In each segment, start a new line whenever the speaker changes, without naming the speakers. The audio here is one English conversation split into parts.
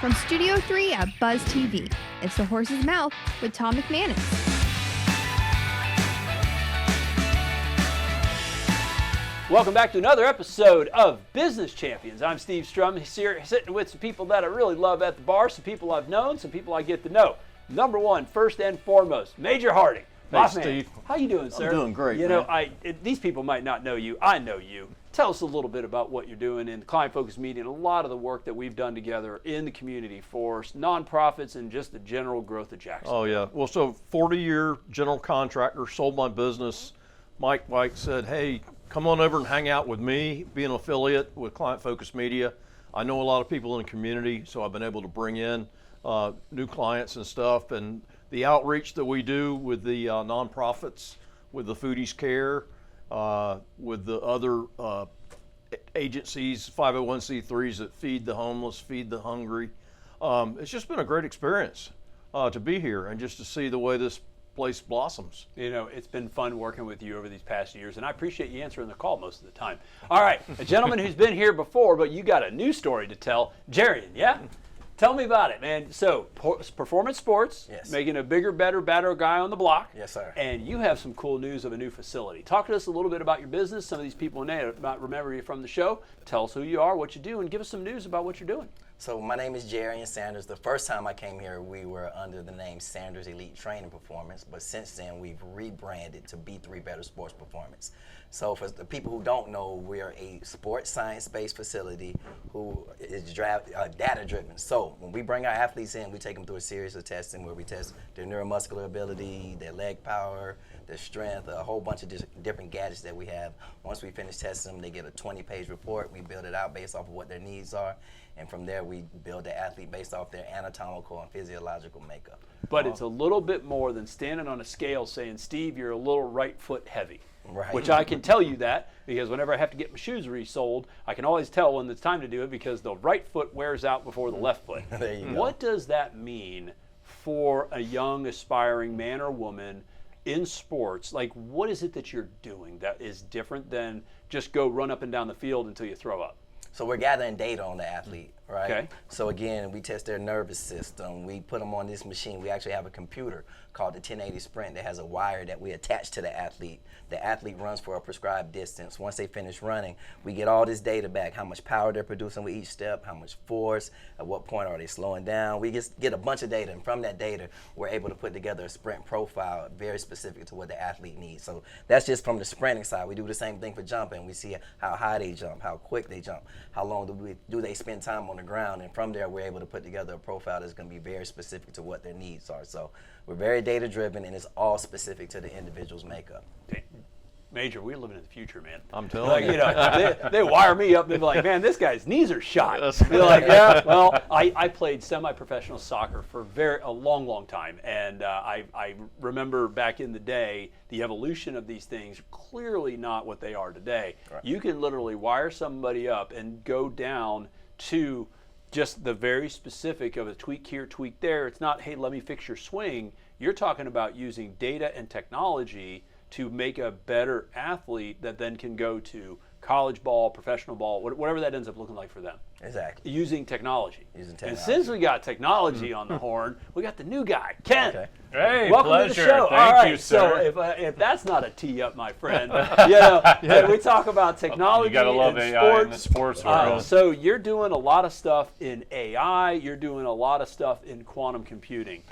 From Studio 3 at Buzz TV, it's The Horse's Mouth with Tom McManus.
Welcome back to another episode of Business Champions. I'm Steve Strum, here sitting with some people that I really love at the bar, some people I've known, some people I get to know. Number one, first and foremost, Major Harding.
Hey, Steve.
How you doing, sir?
I'm doing great,
You
man.
know, these people might not know you. I know you. Tell us a little bit about what you're doing in the client-focused media and a lot of the work that we've done together in the community for nonprofits and just the general growth of Jackson.
Oh, yeah. Well, so 40-year general contractor, sold my business. Mike White said, hey, come on over and hang out with me, be an affiliate with client-focused media. I know a lot of people in the community, so I've been able to bring in new clients and stuff. And the outreach that we do with the nonprofits, with the Foodies Care, with the other agencies, 501c3s that feed the homeless, feed the hungry. It's just been a great experience to be here and just to see the way this place blossoms.
You know, it's been fun working with you over these past years, and I appreciate you answering the call most of the time. All right, a gentleman who's been here before, but you got a new story to tell. Jerrian, yeah? Tell me about it, man. So, performance sports,
Yes.
making a bigger, better, badder guy on the block.
Yes, sir.
And you have some cool news of a new facility. Talk to us a little bit about your business. Some of these people may not remember you from the show. Tell us who you are, what you do, and give us some news about what you're doing.
So my name is Jerrian Sanders. The first time I came here, we were under the name Sanders Elite Training Performance, but since then we've rebranded to B3 Better Sports Performance. So for the people who don't know, we are a sports science-based facility who is data-driven. So when we bring our athletes in, we take them through a series of testing where we test their neuromuscular ability, their leg power, their strength, a whole bunch of different gadgets that we have. Once we finish testing them, they get a 20-page report. We build it out based off of what their needs are. And from there, we build the athlete based off their anatomical and physiological makeup.
But it's a little bit more than standing on a scale saying, Steve, you're a little right foot heavy.
Right.
Which I can tell you that because whenever I have to get my shoes resoled, I can always tell when it's time to do it because the right foot wears out before the left foot.
There you go.
What does that mean for a young, aspiring man or woman in sports? Like, what is it that you're doing that is different than just go run up and down the field until you throw up?
So we're gathering data on the athlete, right?
Okay.
So again, we test their nervous system. We put them on this machine. We actually have a computer called the 1080 Sprint that has a wire that we attach to the athlete. The athlete runs for a prescribed distance. Once they finish running, we get all this data back, how much power they're producing with each step, how much force, at what point are they slowing down. We just get a bunch of data, and from that data, we're able to put together a sprint profile very specific to what the athlete needs. So that's just from the sprinting side. We do the same thing for jumping. We see how high they jump, how quick they jump, how long do they spend time on the ground, and from there, we're able to put together a profile that's going to be very specific to what their needs are. So we're very data-driven, and it's all specific to the individual's makeup.
Major, we're living in the future, man.
I'm telling
Like,
you.
you know, they wire me up and be like, man, this guy's knees are shot. They're like, yeah, well, I played semi-professional soccer for a long, long time. And I remember back in the day, the evolution of these things, clearly not what they are today.
Right.
You can literally wire somebody up and go down to just the very specific of a tweak here, tweak there. It's not, hey, let me fix your swing. You're talking about using data and technology to make a better athlete that then can go to college ball, professional ball, whatever that ends up looking like for them.
Exactly.
Using technology.
Using
And
technology.
since we got technology on the horn, we got the new guy, Ken.
Okay.
Hey,
Welcome
pleasure.
to the show.
Thank
All right,
you, sir.
so if that's not a tee up, my friend, you know, when we talk about technology
You gotta love
and
AI in the
sports,
sports world.
so you're doing a lot of stuff in AI. You're doing a lot of stuff in quantum computing.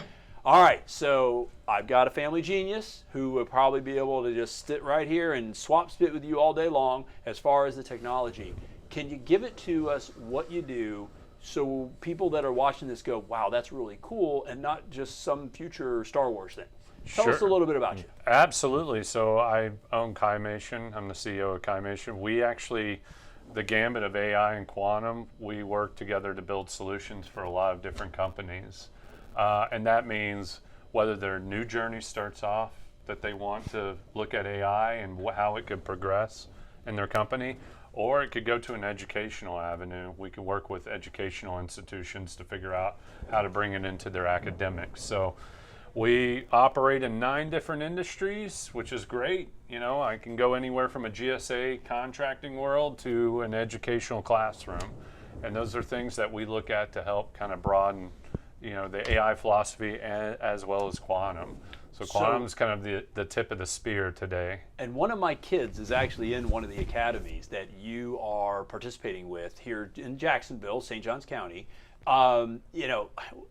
All right, so I've got a family genius who would probably be able to just sit right here and swap spit with you all day long as far as the technology. Can you give it to us what you do so people that are watching this go, wow, that's really cool, and not just some future Star Wars thing? Tell us a
Sure.
little bit about you.
Absolutely. So I own Kai-Mation. I'm the CEO of Kai-Mation. We actually, the gambit of AI and quantum, we work together to build solutions for a lot of different companies. And that means whether their new journey starts off, that they want to look at AI and how it could progress in their company, or it could go to an educational avenue. We can work with educational institutions to figure out how to bring it into their academics. So we operate in 9 different industries, which is great. You know, I can go anywhere from a GSA contracting world to an educational classroom. And those are things that we look at to help kind of broaden, the AI philosophy as well as quantum. So quantum is kind of the tip of the spear today.
And one of my kids is actually in one of the academies that you are participating with here in Jacksonville, St. Johns County.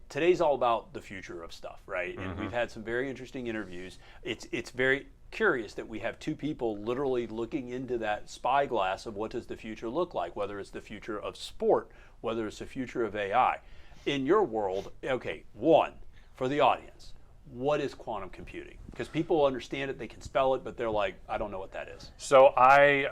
Today's all about the future of stuff, right? And we've had some very interesting interviews. It's very curious that we have two people literally looking into that spyglass of what does the future look like, whether it's the future of sport, whether it's the future of AI. In your world, okay, one, for the audience, what is quantum computing? Because people understand it, they can spell it, but they're like, I don't know what that is.
So I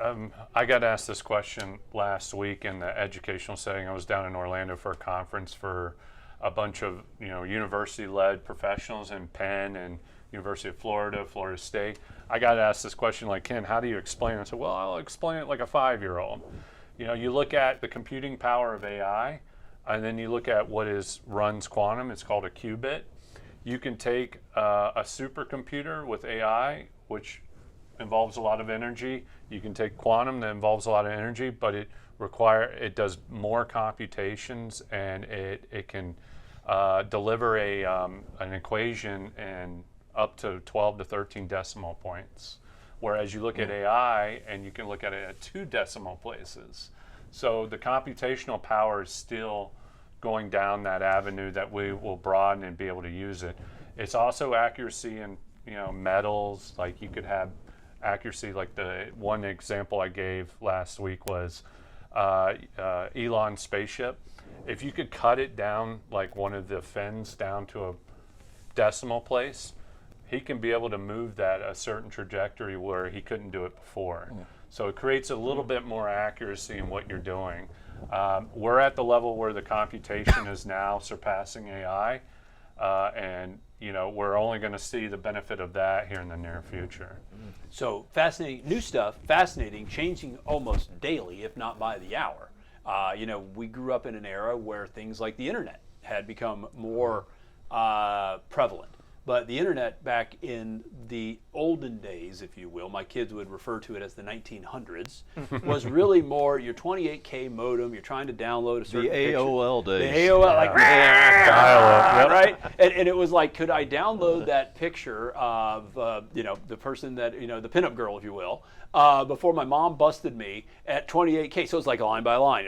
got asked this question last week in the educational setting. I was down in Orlando for a conference for a bunch of university-led professionals in Penn and University of Florida, Florida State. I got asked this question like, Ken, how do you explain it? I said, well, I'll explain it like a 5-year-old. You look at the computing power of AI, and then you look at what runs quantum. It's called a qubit. You can take a supercomputer with AI, which involves a lot of energy. You can take quantum that involves a lot of energy, but it does more computations, and it can deliver an equation in up to 12 to 13 decimal points. Whereas you look at AI, and you can look at it at 2 decimal places. So the computational power is still going down that avenue that we will broaden and be able to use it. It's also accuracy in metals. Like you could have accuracy, like the one example I gave last week was Elon's spaceship. If you could cut it down, like one of the fins down to a decimal place, he can be able to move that a certain trajectory where he couldn't do it before. So it creates a little bit more accuracy in what you're doing. We're at the level where the computation is now surpassing AI, and we're only going to see the benefit of that here in the near future.
So fascinating, new stuff, fascinating, changing almost daily, if not by the hour. We grew up in an era where things like the internet had become more prevalent. But the internet back in the olden days, if you will, my kids would refer to it as the 1900s, was really more your 28K modem, you're trying to download a certain picture.
AOL days.
The AOL, like,
Dial-up,
right? And it was like, could I download that picture of, the person that, the pinup girl, if you will, before my mom busted me at 28K. So it's like line by line.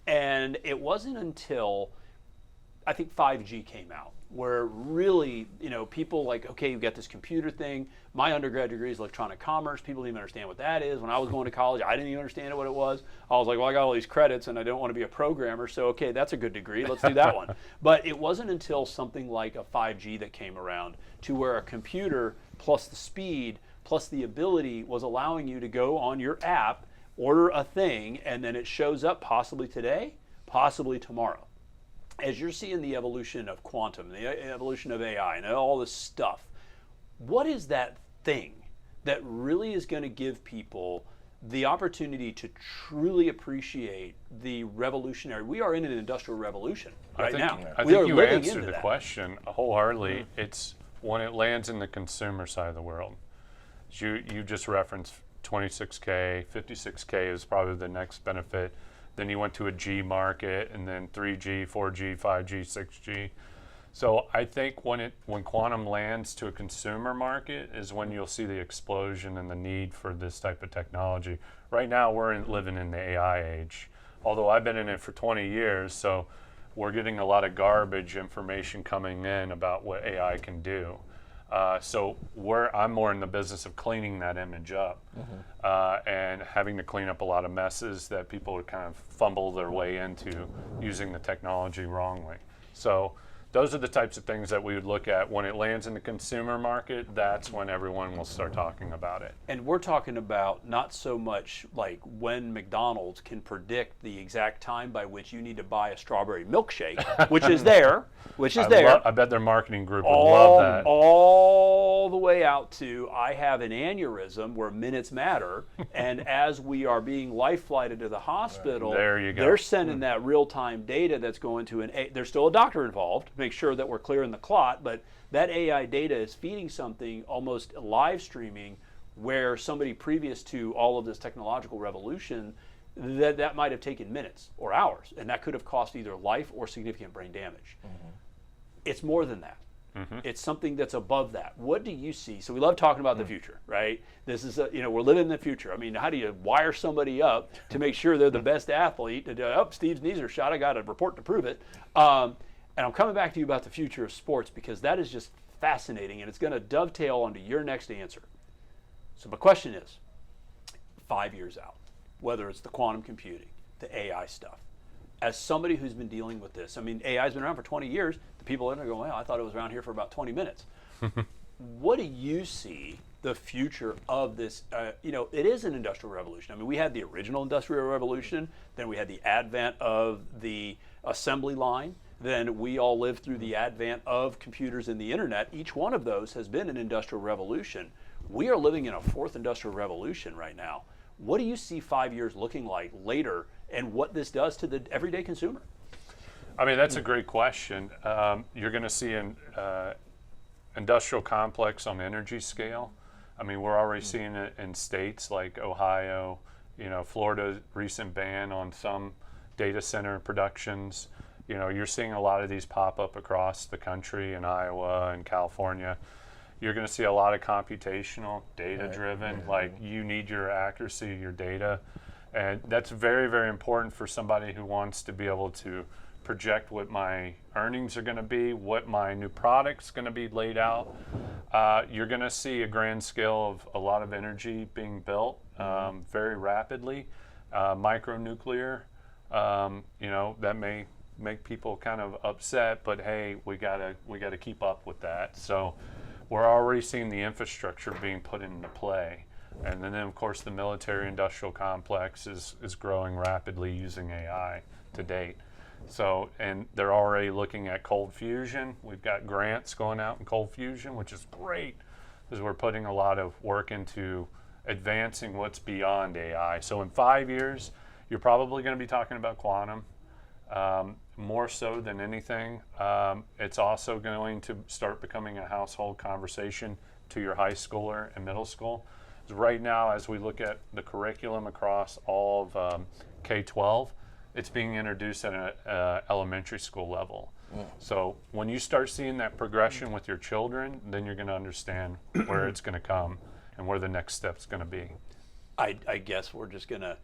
And it wasn't until, I think 5G came out, where really, people like, okay, you've got this computer thing. My undergrad degree is electronic commerce. People didn't even understand what that is. When I was going to college, I didn't even understand what it was. I was like, well, I got all these credits and I don't want to be a programmer, so okay, that's a good degree. Let's do that one. But it wasn't until something like a 5G that came around to where a computer plus the speed plus the ability was allowing you to go on your app, order a thing, and then it shows up possibly today, possibly tomorrow. As you're seeing the evolution of quantum, the evolution of AI, and all this stuff, what is that thing that really is going to give people the opportunity to truly appreciate the revolutionary? We are in an industrial revolution right now.
I think you answered the question wholeheartedly. It's when it lands in the consumer side of the world. You just referenced 26K, 56K is probably the next benefit. Then you went to a G market, and then 3G, 4G, 5G, 6G. So I think when quantum lands to a consumer market is when you'll see the explosion and the need for this type of technology. Right now we're living in the AI age. Although I've been in it for 20 years, so we're getting a lot of garbage information coming in about what AI can do. So I'm more in the business of cleaning that image up and having to clean up a lot of messes that people would kind of fumble their way into using the technology wrongly. So those are the types of things that we would look at. When it lands in the consumer market, that's when everyone will start talking about it.
And we're talking about not so much like when McDonald's can predict the exact time by which you need to buy a strawberry milkshake, which is there.
I bet their marketing group would love that.
All the way out to, I have an aneurysm where minutes matter, and as we are being life flighted to the hospital,
there you go.
They're sending that real-time data that's going to there's still a doctor involved, make sure that we're clearing the clot, but that AI data is feeding something almost live streaming where somebody previous to all of this technological revolution that might have taken minutes or hours, and that could have cost either life or significant brain damage. It's more than that. It's something that's above that. What do you see? So we love talking about the future, right? This is, we're living in the future. I mean, how do you wire somebody up to make sure they're the best athlete? Steve's knees are shot. I got a report to prove it. And I'm coming back to you about the future of sports because that is just fascinating, and it's going to dovetail onto your next answer. So my question is, 5 years out, whether it's the quantum computing, the AI stuff, as somebody who's been dealing with this, I mean, AI's been around for 20 years. The people in there go, well, I thought it was around here for about 20 minutes. What do you see the future of this? It is an industrial revolution. I mean, we had the original industrial revolution, then we had the advent of the assembly line, then we all lived through the advent of computers and the internet. Each one of those has been an industrial revolution. We are living in a fourth industrial revolution right now. What do you see 5 years looking like later, and what this does to the everyday consumer?
I mean, that's a great question. You're going to see an industrial complex on energy scale. I mean, we're already seeing it in states like Ohio, Florida's recent ban on some data center productions. You're seeing a lot of these pop up across the country in Iowa and California. You're going to see a lot of computational, data-driven, like you need your accuracy of your data. And that's very, very important for somebody who wants to be able to project what my earnings are going to be, what my new product's going to be laid out. You're going to see a grand scale of a lot of energy being built very rapidly. Micronuclear, that may make people kind of upset, but hey, we gotta keep up with that. So we're already seeing the infrastructure being put into play. And then of course the military industrial complex is growing rapidly using AI to date. So, and they're already looking at cold fusion. We've got grants going out in cold fusion, which is great because we're putting a lot of work into advancing what's beyond AI. So in 5 years, you're probably going to be talking about quantum. More so than anything, it's also going to start becoming a household conversation to your high schooler and middle school. Right now, as we look at the curriculum across all of K-12, it's being introduced at an elementary school level. So when you start seeing that progression with your children, then you're going to understand where it's going to come and where the next step's going to be.
I guess we're just going to,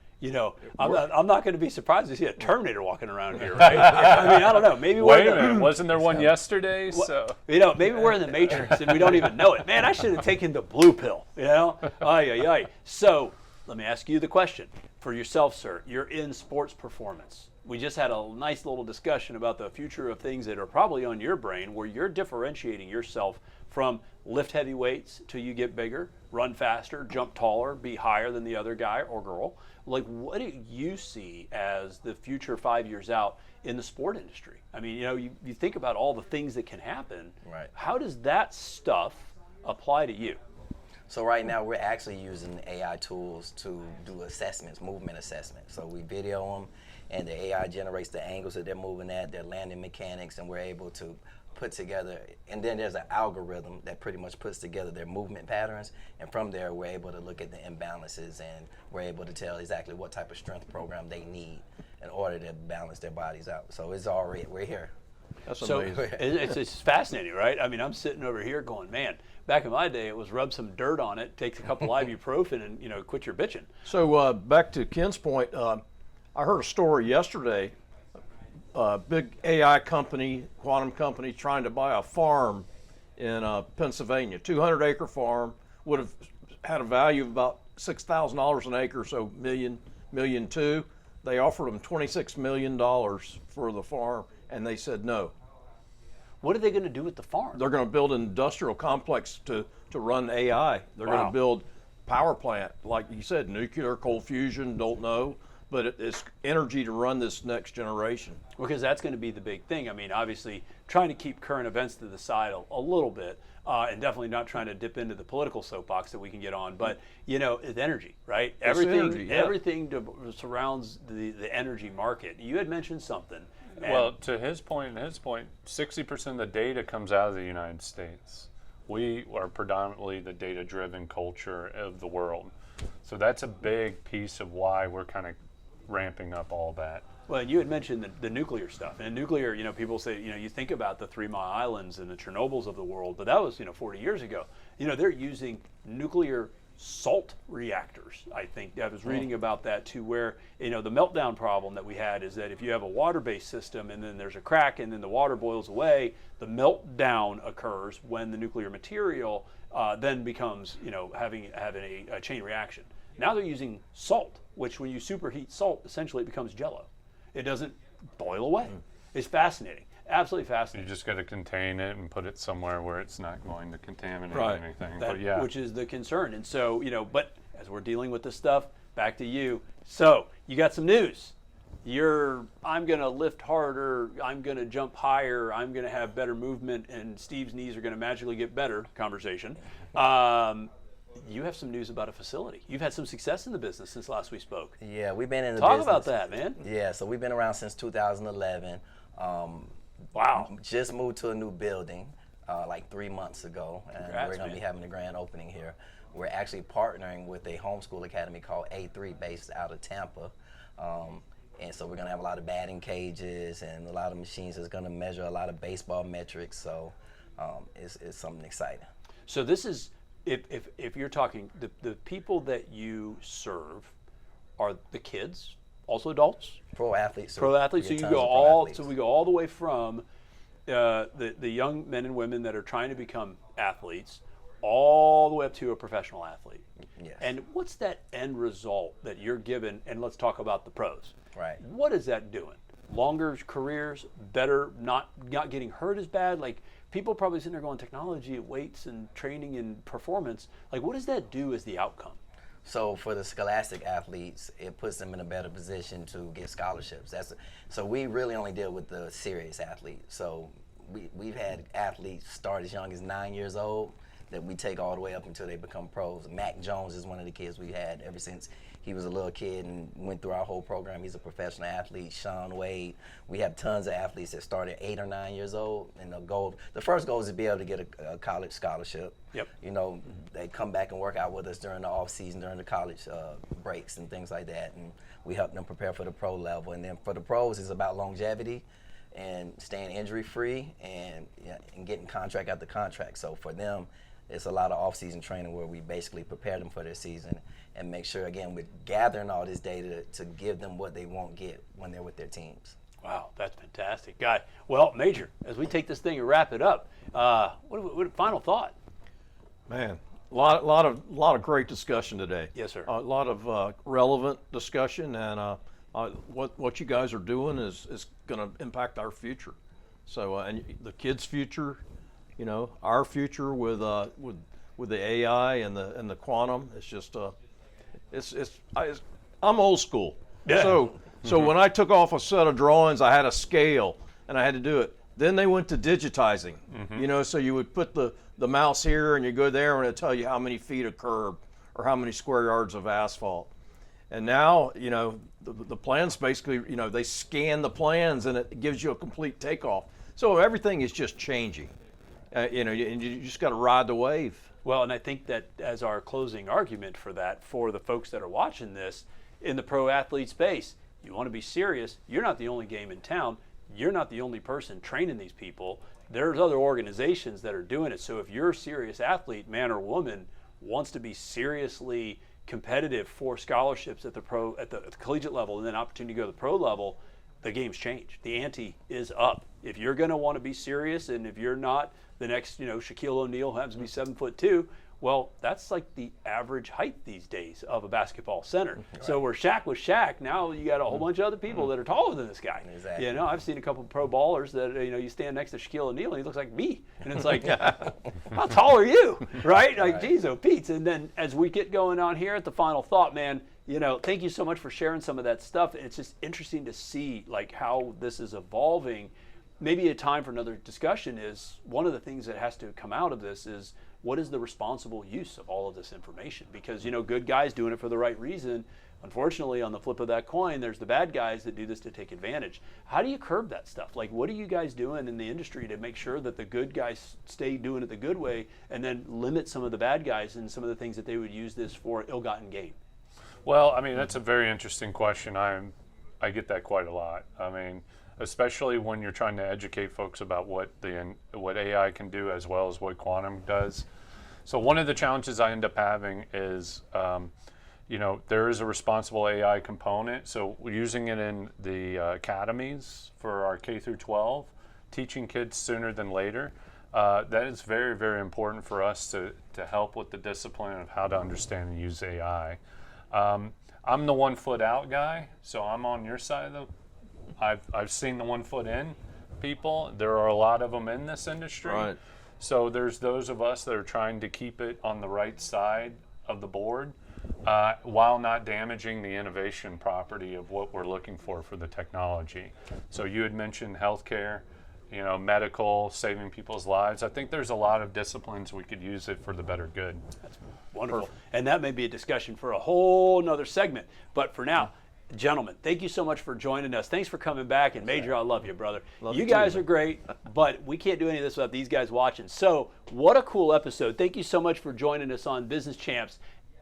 I'm not going to be surprised to see a Terminator walking around here, right? I mean, I don't know. Maybe
Wait a minute, wasn't there one yesterday? So
maybe we're in the Matrix and we don't even know it. Man, I should have taken the blue pill, So let me ask you the question. For yourself, sir, you're in sports performance. We just had a nice little discussion about the future of things that are probably on your brain where you're differentiating yourself from lift heavy weights till you get bigger, run faster, jump taller, be higher than the other guy or girl. Like, what do you see as the future 5 years out in the sport industry? I mean, you think about all the things that can happen.
Right.
How does that stuff apply to you?
So right now we're actually using AI tools to do assessments, movement assessments. So we video them and the AI generates the angles that they're moving at, their landing mechanics, and we're able to put together, and then there's an algorithm that pretty much puts together their movement patterns, and from there we're able to look at the imbalances and we're able to tell exactly what type of strength program they need in order to balance their bodies out. So it's already, we're here.
That's
So
amazing.
it's fascinating, right? I mean, I'm sitting over here going, man, back in my day, it was rub some dirt on it, take a couple ibuprofen, and quit your bitching.
So back to Ken's point, I heard a story yesterday. Big AI company, quantum company, trying to buy a farm in Pennsylvania, 200-acre farm, would have had a value of about $6,000 an acre, so million two. They offered them $26 million for the farm, and they said no.
What are they going to do with the farm?
They're going to build an industrial complex to run AI. They're going to build power plant, like you said, nuclear, cold fusion, don't know. But it's energy to run this next generation.
Because that's going to be the big thing. I mean, obviously, trying to keep current events to the side a little bit, and definitely not trying to dip into the political soapbox that we can get on. But it's energy, right?
It's energy, yeah.
Everything surrounds the energy market. You had mentioned something.
Well, to his point, 60% of the data comes out of the United States. We are predominantly the data-driven culture of the world. So that's a big piece of why we're kind of ramping up all that.
Well, and you had mentioned the nuclear stuff. And nuclear, people say, you think about the 3 Mile Islands and the Chernobyls of the world, but that was, 40 years ago. They're using nuclear salt reactors. I think I was reading about that too, where, the meltdown problem that we had is that if you have a water-based system and then there's a crack and then the water boils away, the meltdown occurs when the nuclear material then becomes, having a chain reaction. Now they're using salt, which when you superheat salt, essentially it becomes Jello. It doesn't boil away. It's fascinating. Absolutely fascinating.
You just got to contain it and put it somewhere where it's not going to contaminate anything.
That,
but yeah,
which is the concern. And so, but as we're dealing with this stuff, back to you. So you got some news. I'm going to lift harder. I'm going to jump higher. I'm going to have better movement, and Steve's knees are going to magically get better. Conversation. You have some news about a facility. You've had some success in the business since last we spoke.
Yeah, we've been in the
Talk
business.
about that, man.
Yeah, so we've been around since 2011.
Wow.
Just moved to a new building like 3 months ago, and
Congrats,
we're going to be having a grand opening here. We're actually partnering with a homeschool academy called A3 based out of Tampa. And so we're going to have a lot of batting cages and a lot of machines that's going to measure a lot of baseball metrics. So it's something exciting.
So this is, if you're talking, the people that you serve are the kids, also adults?
Pro athletes.
Pro athletes. So you go all. So we go all the way from the young men and women that are trying to become athletes, all the way up to a professional athlete.
Yes.
And what's that end result that you're given? And let's talk about the pros.
Right.
What is that doing? Longer careers, better, not getting hurt as bad. Like people probably sitting there going, technology, weights, and training and performance. Like what does that do as the outcome?
So for the scholastic athletes, it puts them in a better position to get scholarships. So we really only deal with the serious athletes. So we've had athletes start as young as 9 years old that we take all the way up until they become pros. Mac Jones is one of the kids we had ever since he was a little kid and went through our whole program. He's a professional athlete. Sean Wade. We have tons of athletes that start at 8 or 9 years old. And the first goal is to be able to get a college scholarship.
Yep.
They come back and work out with us during the off season, during the college breaks and things like that. And we help them prepare for the pro level. And then for the pros, it's about longevity and staying injury free and getting contract after contract. So for them, it's a lot of off-season training where we basically prepare them for their season and make sure, again, we're gathering all this data to give them what they won't get when they're with their teams.
Wow, that's fantastic, guy. Well, Major, as we take this thing and wrap it up, what final thought?
Man, a lot of great discussion today.
Yes, sir.
A lot of relevant discussion, and what you guys are doing is going to impact our future. So, and the kids' future. Our future with the AI and the quantum. It's just I'm old school.
Yeah.
So when I took off a set of drawings, I had a scale and I had to do it. Then they went to digitizing. So you would put the mouse here and you go there and it'll tell you how many feet of curb or how many square yards of asphalt. And now the plans basically they scan the plans and it gives you a complete takeoff. So everything is just changing. And you just got to ride the wave.
Well, and I think that as our closing argument for that, for the folks that are watching this, in the pro athlete space, you want to be serious. You're not the only game in town. You're not the only person training these people. There's other organizations that are doing it. So if you're a serious athlete, man or woman, wants to be seriously competitive for scholarships at the collegiate level and then opportunity to go to the pro level, the game's changed. The ante is up. If you're going to want to be serious, and if you're not the next, Shaquille O'Neal who happens to be 7'2", well, that's like the average height these days of a basketball center. Right. So where Shaq was Shaq, now you got a whole bunch of other people that are taller than this guy.
Exactly.
I've seen a couple of pro ballers that you stand next to Shaquille O'Neal and he looks like me, and it's like, how tall are you, right? Like, geez, oh Pete. And then as we get going on here at the final thought, man, thank you so much for sharing some of that stuff. It's just interesting to see like how this is evolving. Maybe a time for another discussion is one of the things that has to come out of this is what is the responsible use of all of this information? Because, good guys doing it for the right reason. Unfortunately, on the flip of that coin, there's the bad guys that do this to take advantage. How do you curb that stuff? Like, what are you guys doing in the industry to make sure that the good guys stay doing it the good way and then limit some of the bad guys and some of the things that they would use this for ill-gotten gain?
Well, I mean, that's a very interesting question. I'm I get that quite a lot. I mean, especially when you're trying to educate folks about what AI can do as well as what quantum does. So one of the challenges I end up having is, there is a responsible AI component. So we're using it in the academies for our K through 12, teaching kids sooner than later. That is very, very important for us to help with the discipline of how to understand and use AI. I'm the 1 foot out guy, so I'm on your side of the. I've seen the 1 foot in people. There are a lot of them in this industry.
Right.
So there's those of us that are trying to keep it on the right side of the board while not damaging the innovation property of what we're looking for the technology. So you had mentioned healthcare, medical, saving people's lives. I think there's a lot of disciplines we could use it for the better good.
That's wonderful. And that may be a discussion for a whole nother segment. But for now, gentlemen, thank you so much for joining us. Thanks for coming back. And Major, I love you, brother. You guys are great, but we can't do any of this without these guys watching. So what a cool episode. Thank you so much for joining us on Business Champs.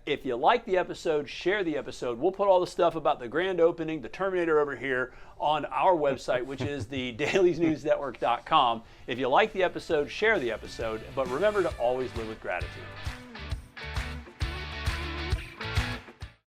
If you like the episode, share the episode. We'll put all the stuff about the grand opening, the Terminator over here on our website, which is the dailiesnewsnetwork.com. If you like the episode, share the episode. But remember to always live with gratitude.